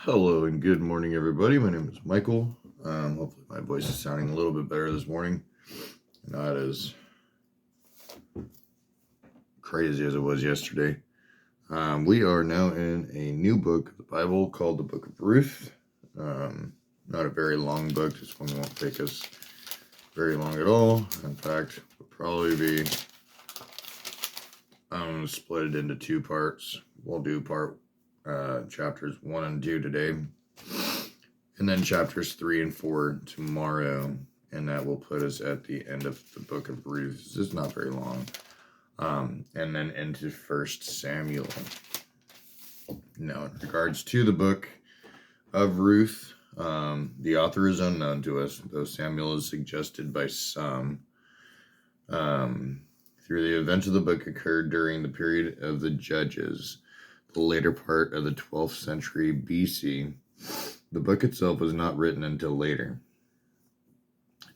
Hello and good morning, everybody. My name is Michael. Hopefully, my voice is sounding a little bit better this morning, not as crazy as it was yesterday. We are now in a new book of the Bible called the Book of Ruth. Not a very long book. This one won't take us very long at all. In fact, it'll probably be. I'm going to split it into two parts. We'll do chapters 1 and 2 today. And then chapters 3 and 4 tomorrow. And that will put us at the end of the book of Ruth. This is not very long. And then into 1 Samuel. Now, in regards to the book of Ruth, the author is unknown to us, though Samuel is suggested by some. Through the events of the book occurred during the period of the Judges, the later part of the 12th century BC. The book itself was not written until later.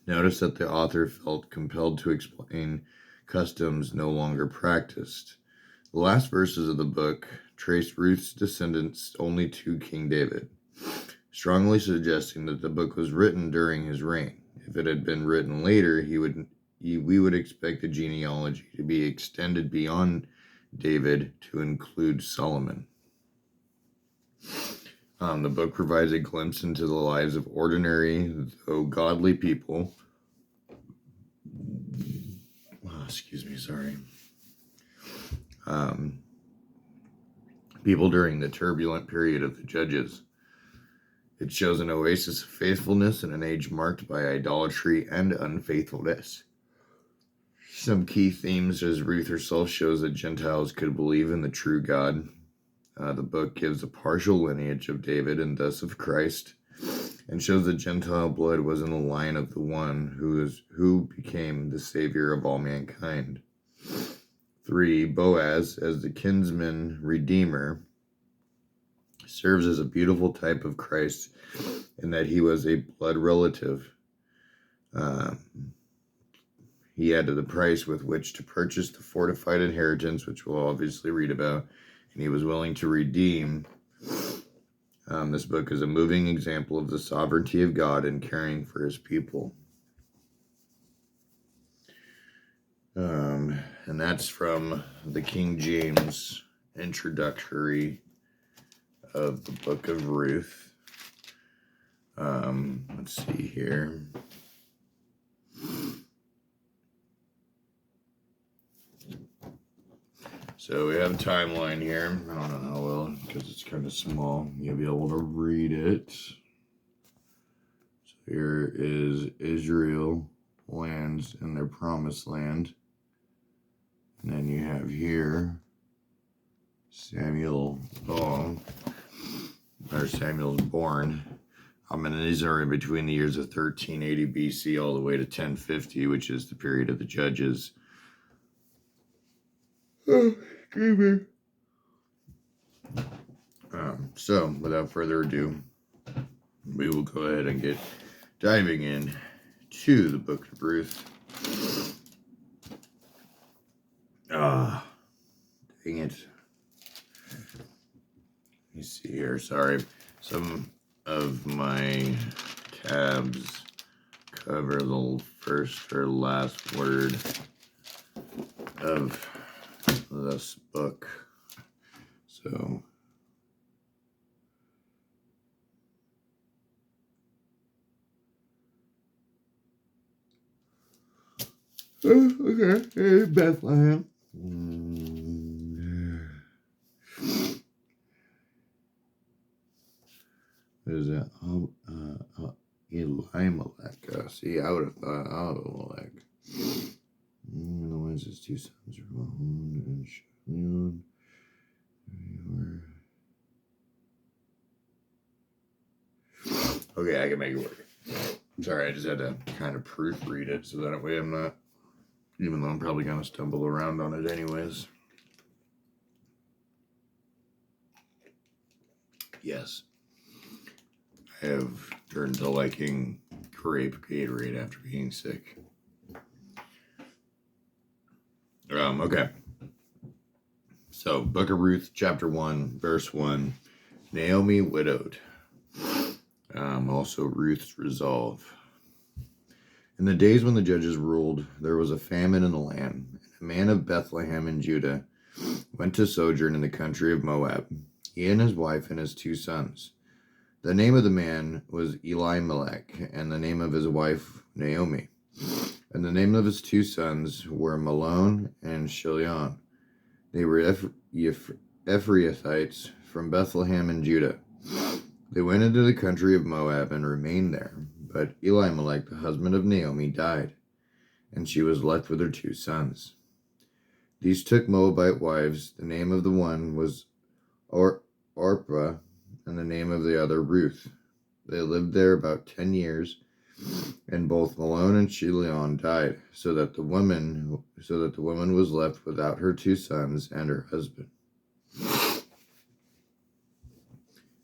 Notice that the author felt compelled to explain customs no longer practiced. The last verses of the book trace Ruth's descendants only to King David, strongly suggesting that the book was written during his reign. If it had been written later, we would expect the genealogy to be extended beyond David to include Solomon. The book provides a glimpse into the lives of ordinary, though godly people. People during the turbulent period of the Judges. It shows an oasis of faithfulness in an age marked by idolatry and unfaithfulness. Some key themes, as Ruth herself shows that Gentiles could believe in the true God. The book gives a partial lineage of David and thus of Christ, and shows that Gentile blood was in the line of the one who became the Savior of all mankind. 3. Boaz, as the kinsman redeemer, serves as a beautiful type of Christ in that he was a blood relative. He added the price with which to purchase the fortified inheritance, which we'll obviously read about, and he was willing to redeem. This book is a moving example of the sovereignty of God in caring for his people. And that's from the King James introductory of the book of Ruth. Let's see here. So we have a timeline here. I don't know how well, because it's kind of small. You'll be able to read it. So here is Israel lands in their promised land. And then you have here Samuel's born. And these are in between the years of 1380 BC all the way to 1050, which is the period of the Judges. Excuse me. So, without further ado, we will go ahead and get diving in to the book of Ruth. Dang it. Let me see here. Sorry. Some of my tabs cover the first or last word of this book. So okay, Bethlehem. What is that? Elimelech. See, I would have thought Abimelech. The ones his two sons were Mahon and Shimon. Okay, I can make it work. Sorry, I just had to kind of proofread it so that way I'm not, even though I'm probably going to stumble around on it anyways. Yes. I have turned to liking grape Gatorade after being sick. Okay. So, Book of Ruth, chapter 1, verse 1. Naomi widowed. Also Ruth's resolve. In the days when the judges ruled, there was a famine in the land. A man of Bethlehem in Judah went to sojourn in the country of Moab, he and his wife and his 2 sons. The name of the man was Elimelech, and the name of his wife Naomi. And the name of his 2 sons were Malon and Chilion. They were Ephraithites from Bethlehem in Judah. They went into the country of Moab and remained there. But Elimelech, the husband of Naomi, died, and she was left with her 2 sons. These took Moabite wives. The name of the one was Orpah, and the name of the other Ruth. They lived there about 10 years, and both Malon and Chilion died, so that the woman was left without her 2 sons and her husband.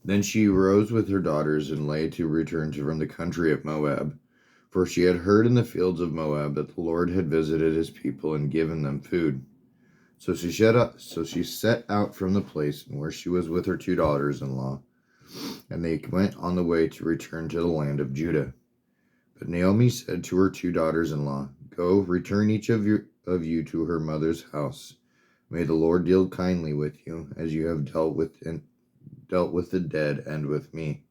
Then she rose with her daughters and lay to return from the country of Moab, for she had heard in the fields of Moab that the Lord had visited his people and given them food. So she set out from the place where she was with her 2 daughters-in-law, and they went on the way to return to the land of Judah. But Naomi said to her 2 daughters-in-law, "Go, return each of you to her mother's house. May the Lord deal kindly with you, as you have dealt with the dead and with me.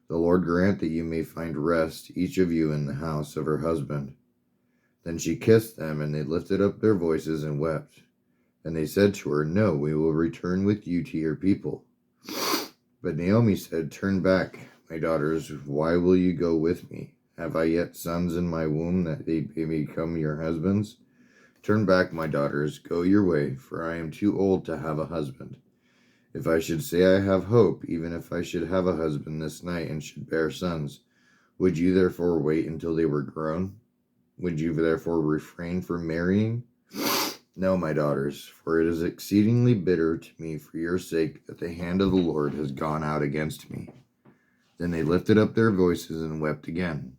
The Lord grant that you may find rest, each of you in the house of her husband." Then she kissed them, and they lifted up their voices and wept. And they said to her, "No, we will return with you to your people." But Naomi said, "Turn back, my daughters. Why will you go with me? Have I yet sons in my womb that they may become your husbands? Turn back, my daughters. Go your way, for I am too old to have a husband. If I should say I have hope, even if I should have a husband this night and should bear sons, would you therefore wait until they were grown? Would you therefore refrain from marrying? No, my daughters, for it is exceedingly bitter to me for your sake that the hand of the Lord has gone out against me." Then they lifted up their voices and wept again.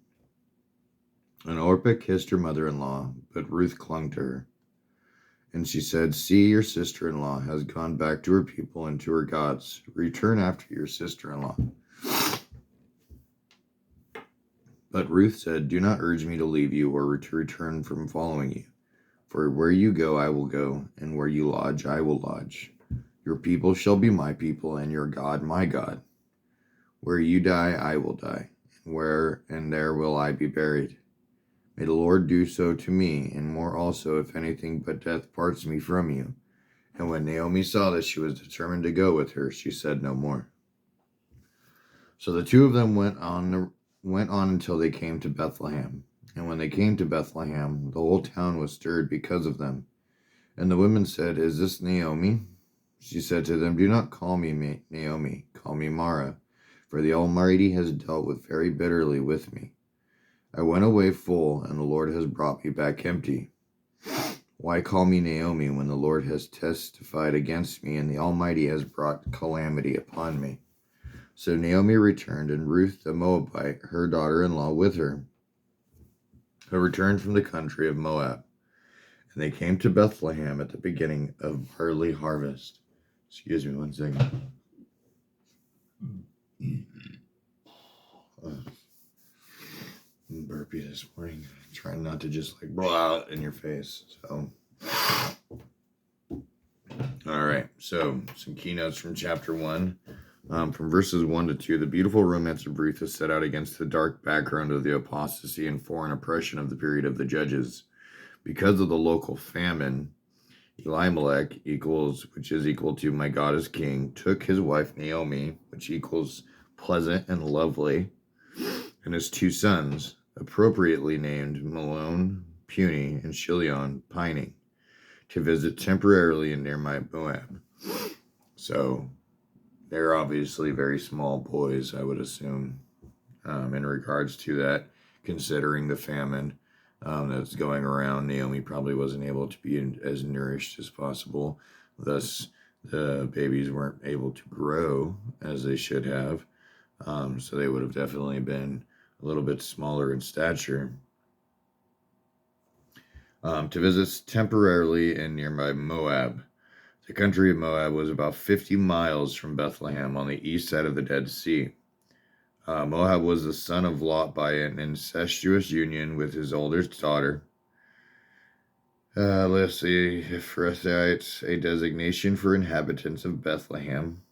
And Orpah kissed her mother-in-law, but Ruth clung to her. And she said, "See, your sister-in-law has gone back to her people and to her gods. Return after your sister-in-law." But Ruth said, "Do not urge me to leave you or to return from following you. For where you go, I will go, and where you lodge, I will lodge. Your people shall be my people, and your God my God. Where you die, I will die, and there will I be buried. May the Lord do so to me, and more also, if anything but death parts me from you." And when Naomi saw that she was determined to go with her, she said no more. So the 2 of them went on until they came to Bethlehem. And when they came to Bethlehem, the whole town was stirred because of them. And the women said, "Is this Naomi?" She said to them, "Do not call me Naomi, call me Mara, for the Almighty has dealt very bitterly with me. I went away full, and the Lord has brought me back empty. Why call me Naomi when the Lord has testified against me, and the Almighty has brought calamity upon me?" So Naomi returned, and Ruth the Moabite, her daughter-in-law, with her, who returned from the country of Moab. And they came to Bethlehem at the beginning of barley harvest. Excuse me 1 second. Burpee this morning. Trying not to just blah in your face. So, all right. So, some keynotes from chapter 1. From verses 1 to 2, the beautiful romance of Ruth is set out against the dark background of the apostasy and foreign oppression of the period of the Judges. Because of the local famine, Elimelech which is equal to "my God is king," took his wife Naomi, which equals pleasant and lovely, and his 2 sons, appropriately named Malon, puny, and Chilion, pining, to visit temporarily in near Moab. So they're obviously very small boys, I would assume, in regards to that, considering the famine that's going around. Naomi probably wasn't able to be as nourished as possible. Thus, the babies weren't able to grow as they should have. So they would have definitely been a little bit smaller in stature. To visit temporarily in nearby Moab. The country of Moab was about 50 miles from Bethlehem on the east side of the Dead Sea. Moab was the son of Lot by an incestuous union with his oldest daughter. Let's see, Ephrathites, a designation for inhabitants of Bethlehem.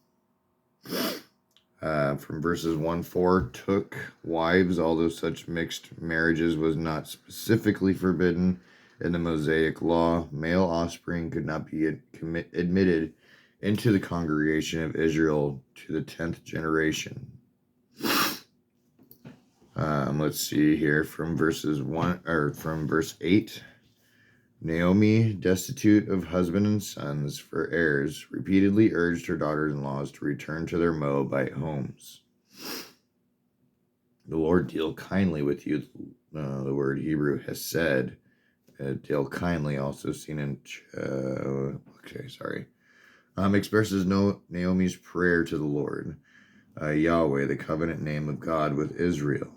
From verses 1-4, took wives, although such mixed marriages was not specifically forbidden in the Mosaic law. Male offspring could not be admitted into the congregation of Israel to the 10th generation. Let's see here from verse 8. Naomi, destitute of husband and sons for heirs, repeatedly urged her daughters-in-law to return to their Moabite homes. The Lord deal kindly with you, the word Hebrew has said. Deal kindly, also seen in, expresses Naomi's prayer to the Lord, Yahweh, the covenant name of God with Israel,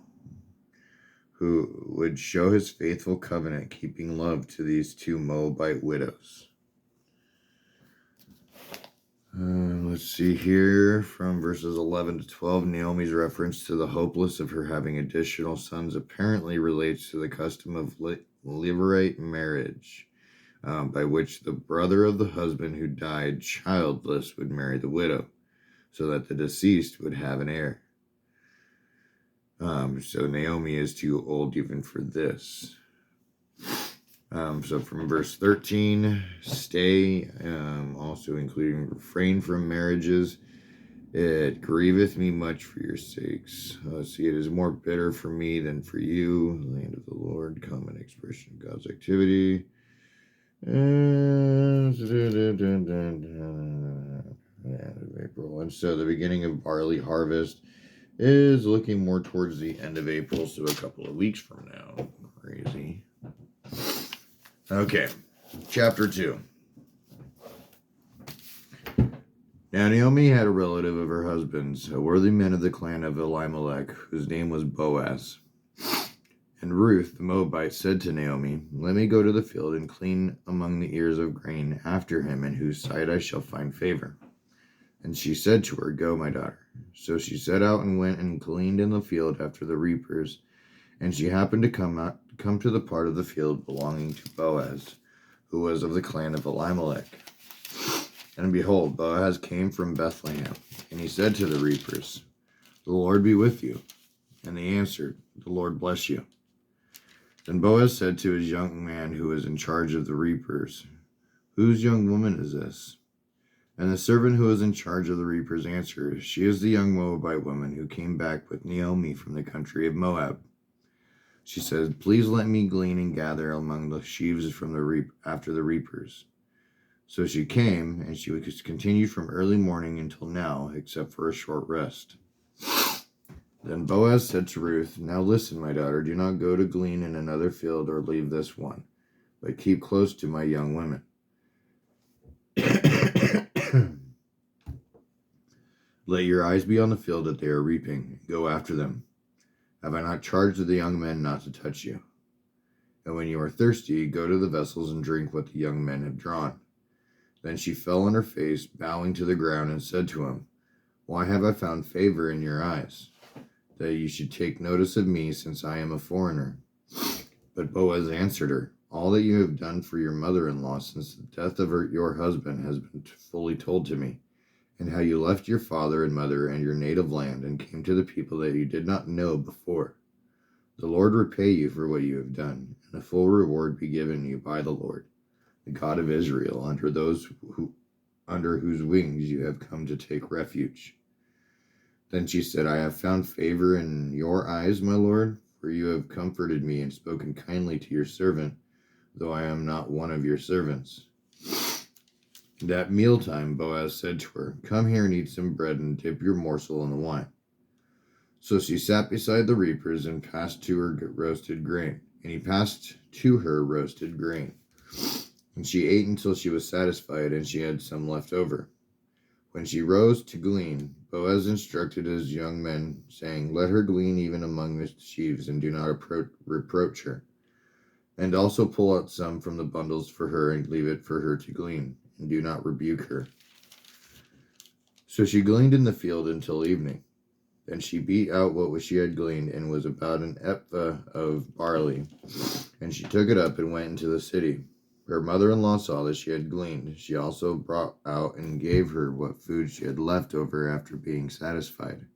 who would show his faithful covenant, keeping love to these two Moabite widows. Let's see here from verses 11 to 12. Naomi's reference to the hopeless of her having additional sons apparently relates to the custom of Levirate marriage, by which the brother of the husband who died childless would marry the widow, so that the deceased would have an heir. So Naomi is too old even for this. So from verse 13, stay, also including refrain from marriages. It grieveth me much for your sakes. Let's see, it is more bitter for me than for you. The land of the Lord, common expression of God's activity. April. And so the beginning of barley harvest is looking more towards the end of April, so a couple of weeks from now. Crazy. Okay, chapter 2. Now Naomi had a relative of her husband's, a worthy man of the clan of Elimelech, whose name was Boaz. And Ruth, the Moabite, said to Naomi, let me go to the field and clean among the ears of grain after him, in whose sight I shall find favor. And she said to her, go, my daughter. So she set out and went and gleaned in the field after the reapers. And she happened to come to the part of the field belonging to Boaz, who was of the clan of Elimelech. And behold, Boaz came from Bethlehem, and he said to the reapers, the Lord be with you. And they answered, the Lord bless you. Then Boaz said to his young man who was in charge of the reapers, whose young woman is this? And the servant who was in charge of the reapers answered, she is the young Moabite woman who came back with Naomi from the country of Moab. She said, please let me glean and gather among the sheaves from after the reapers. So she came, and she continued from early morning until now, except for a short rest. Then Boaz said to Ruth, now listen, my daughter, do not go to glean in another field or leave this one, but keep close to my young women. Let your eyes be on the field that they are reaping. Go after them. Have I not charged the young men not to touch you? And when you are thirsty, go to the vessels and drink what the young men have drawn. Then she fell on her face, bowing to the ground, and said to him, why have I found favor in your eyes, that you should take notice of me, since I am a foreigner? But Boaz answered her, all that you have done for your mother-in-law since the death of your husband has been fully told to me, and how you left your father and mother and your native land and came to the people that you did not know before. The Lord repay you for what you have done, and a full reward be given you by the Lord, the God of Israel, under whose wings you have come to take refuge. Then she said, I have found favor in your eyes, my Lord, for you have comforted me and spoken kindly to your servant, though I am not one of your servants. And at mealtime, Boaz said to her, come here and eat some bread and dip your morsel in the wine. So she sat beside the reapers and passed to her roasted grain. And he passed to her roasted grain. And she ate until she was satisfied, and she had some left over. When she rose to glean, Boaz instructed his young men, saying, let her glean even among the sheaves, and do not reproach her. And also pull out some from the bundles for her, and leave it for her to glean, and do not rebuke her. So she gleaned in the field until evening. Then she beat out what she had gleaned, and was about an ephah of barley. And she took it up and went into the city. Her mother-in-law saw that she had gleaned. She also brought out and gave her what food she had left over after being satisfied.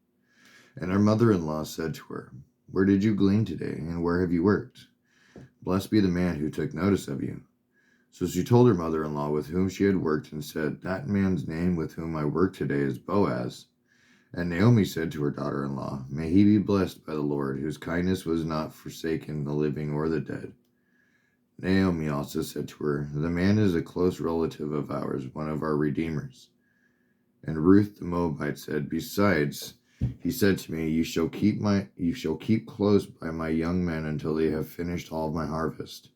And her mother-in-law said to her, "Where did you glean today, and where have you worked? Blessed be the man who took notice of you." So she told her mother-in-law with whom she had worked, and said, "That man's name with whom I work today is Boaz." And Naomi said to her daughter-in-law, "May he be blessed by the Lord, whose kindness was not forsaken the living or the dead." Naomi also said to her, "The man is a close relative of ours, one of our redeemers." And Ruth the Moabite said, "Besides, he said to me, you shall keep close by my young men until they have finished all my harvest."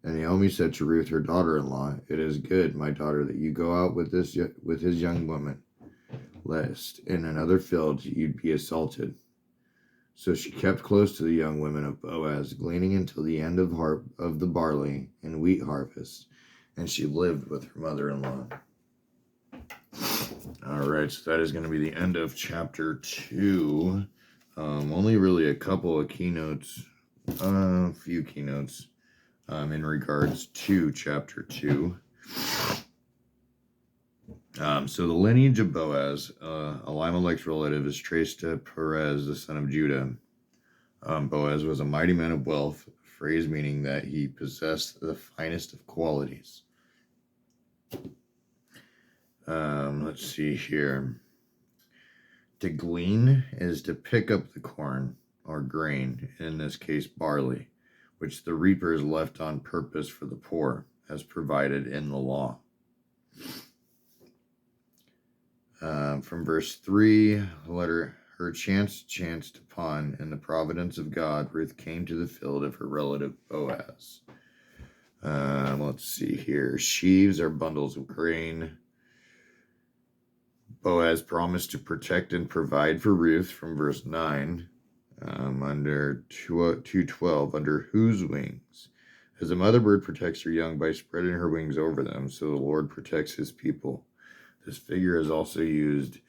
And Naomi said to Ruth her daughter-in-law, "It is good, my daughter, that you go out with his young woman, lest in another field you'd be assaulted." So she kept close to the young women of Boaz, gleaning until the end of the barley and wheat harvest, and she lived with her mother-in-law. All right, so that is going to be the end of chapter 2. Only really a couple of keynotes, a few keynotes in regards to chapter 2. So the lineage of Boaz, Elimelech's relative, is traced to Perez, the son of Judah. Boaz was a mighty man of wealth, a phrase meaning that he possessed the finest of qualities. Let's see here. To glean is to pick up the corn or grain, in this case barley, which the reapers left on purpose for the poor, as provided in the law. From verse 3, her chance chanced upon, in the providence of God, Ruth came to the field of her relative Boaz. Let's see here. Sheaves are bundles of grain. Boaz promised to protect and provide for Ruth from verse 9. Under 2:12, under whose wings? As a mother bird protects her young by spreading her wings over them, so the Lord protects his people. This figure is also used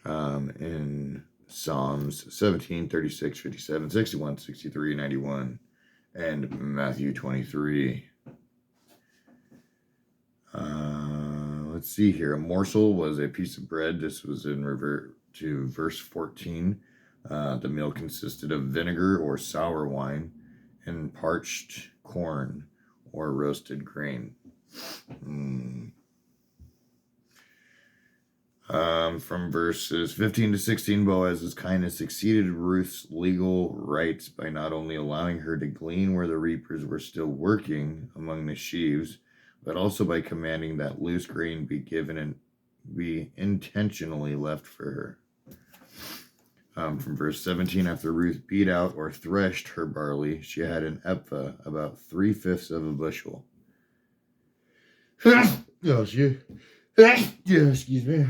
in Psalms 17, 36, 57, 61, 63, 91, and Matthew 23. Let's see here. A morsel was a piece of bread. This was in revert to verse 14. The meal consisted of vinegar or sour wine and parched corn or roasted grain. From verses 15 to 16, Boaz's kindness exceeded Ruth's legal rights by not only allowing her to glean where the reapers were still working among the sheaves, but also by commanding that loose grain be given and be intentionally left for her. From verse 17, after Ruth beat out or threshed her barley, she had an ephah, about 3/5 of a bushel. Excuse me.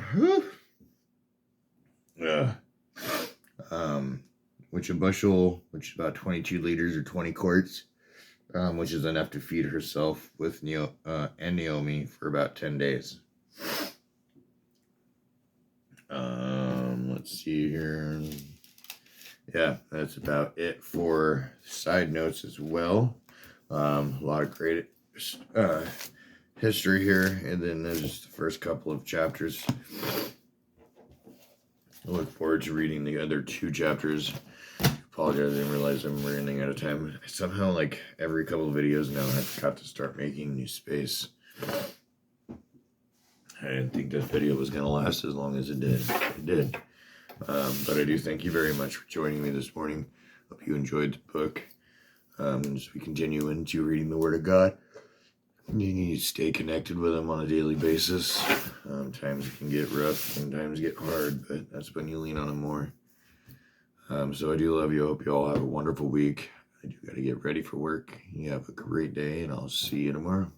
Which a bushel, which is about 22 liters or 20 quarts, which is enough to feed herself with and Naomi for about 10 days. Let's see here. Yeah, that's about it for side notes as well. A lot of great history here, and then there's just the first couple of chapters. I look forward to reading the other 2 chapters. Apologize, I didn't realize I'm running out of time. Somehow, like every couple of videos now, I forgot to start making new space. I didn't think this video was going to last as long as it did. It did. But I do thank you very much for joining me this morning. Hope you enjoyed the book. As we continue into reading the Word of God, you need to stay connected with Him on a daily basis. Times can get rough, sometimes get hard, but that's when you lean on Him more. So I do love you. I hope you all have a wonderful week. I do got to get ready for work. You have a great day, and I'll see you tomorrow.